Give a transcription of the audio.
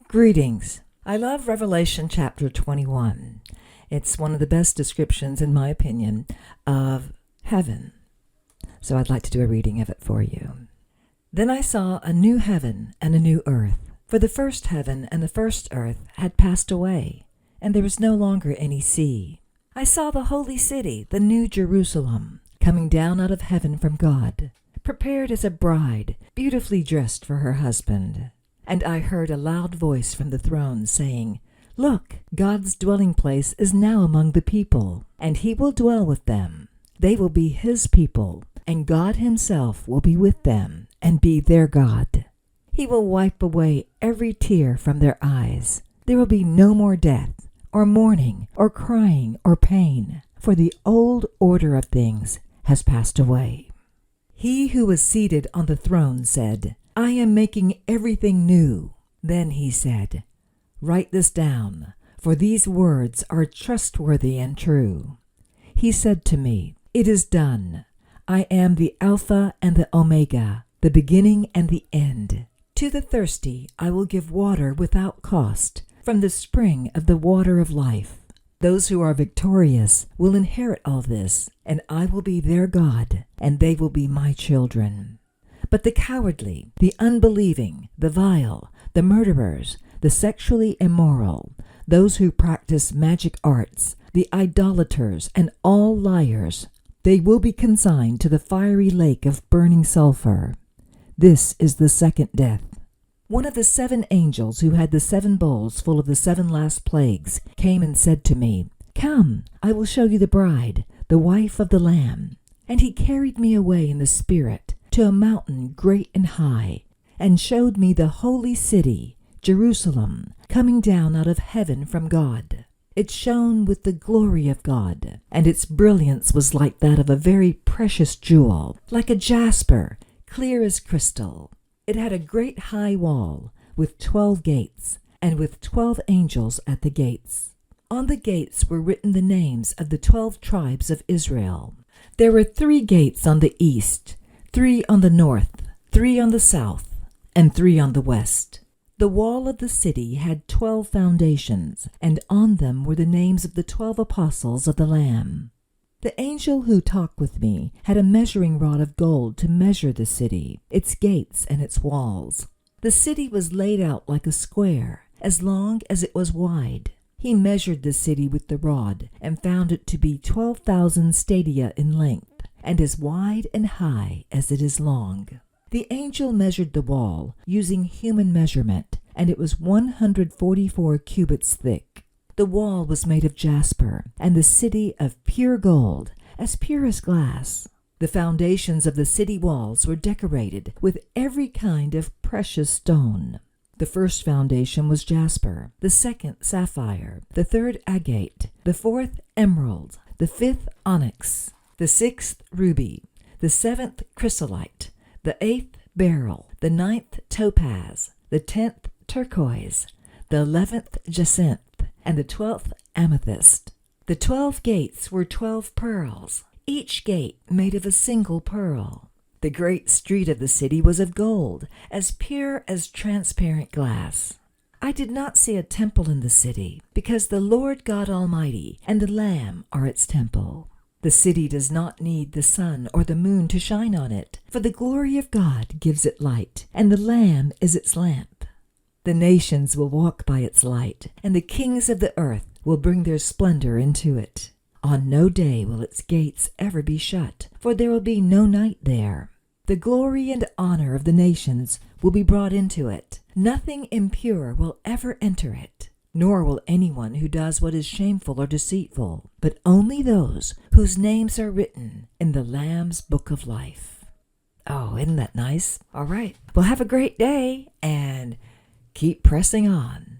Greetings. I love Revelation chapter 21. It's one of the best descriptions, in my opinion, of heaven. So I'd like to do a reading of it for you. Then I saw a new heaven and a new earth, for the first heaven and the first earth had passed away, and there was no longer any sea. I saw the holy city, the new Jerusalem, coming down out of heaven from God, prepared as a bride, beautifully dressed for her husband. And I heard a loud voice from the throne saying, "Look, God's dwelling place is now among the people, and he will dwell with them. They will be his people, and God himself will be with them and be their God. He will wipe away every tear from their eyes. There will be no more death, or mourning, or crying, or pain, for the old order of things has passed away." He who was seated on the throne said, "I am making everything new." Then he said, "Write this down, for these words are trustworthy and true." He said to me, "It is done. I am the Alpha and the Omega, the beginning and the end. To the thirsty I will give water without cost, from the spring of the water of life. Those who are victorious will inherit all this, and I will be their God, and they will be my children. But the cowardly, the unbelieving, the vile, the murderers, the sexually immoral, those who practice magic arts, the idolaters, and all liars, they will be consigned to the fiery lake of burning sulfur. This is the second death." One of the 7 angels who had the 7 bowls full of the 7 last plagues came and said to me, "Come, I will show you the bride, the wife of the Lamb." And he carried me away in the Spirit to a mountain great and high, and showed me the holy city, Jerusalem, coming down out of heaven from God. It shone with the glory of God, and its brilliance was like that of a very precious jewel, like a jasper, clear as crystal. It had a great high wall, with 12 gates, and with 12 angels at the gates. On the gates were written the names of the 12 tribes of Israel. There were 3 gates on the east, 3 on the north, 3 on the south, and 3 on the west. The wall of the city had 12 foundations, and on them were the names of the 12 apostles of the Lamb. The angel who talked with me had a measuring rod of gold to measure the city, its gates and its walls. The city was laid out like a square, as long as it was wide. He measured the city with the rod and found it to be 12,000 stadia in length, and as wide and high as it is long. The angel measured the wall using human measurement, and it was 144 cubits thick. The wall was made of jasper, and the city of pure gold, as pure as glass. The foundations of the city walls were decorated with every kind of precious stone. The first foundation was jasper, the second sapphire, the third agate, the fourth emerald, the fifth onyx, the sixth ruby, the 7th chrysolite, the 8th beryl, the 9th topaz, the 10th turquoise, the 11th jacinth, and the 12th amethyst. The 12 gates were 12 pearls, each gate made of a single pearl. The great street of the city was of gold, as pure as transparent glass. I did not see a temple in the city, because the Lord God Almighty and the Lamb are its temple. The city does not need the sun or the moon to shine on it, for the glory of God gives it light, and the Lamb is its lamp. The nations will walk by its light, and the kings of the earth will bring their splendor into it. On no day will its gates ever be shut, for there will be no night there. The glory and honor of the nations will be brought into it. Nothing impure will ever enter it, nor will anyone who does what is shameful or deceitful, but only those whose names are written in the Lamb's book of life. Oh, isn't that nice? All right. Well, have a great day, and keep pressing on.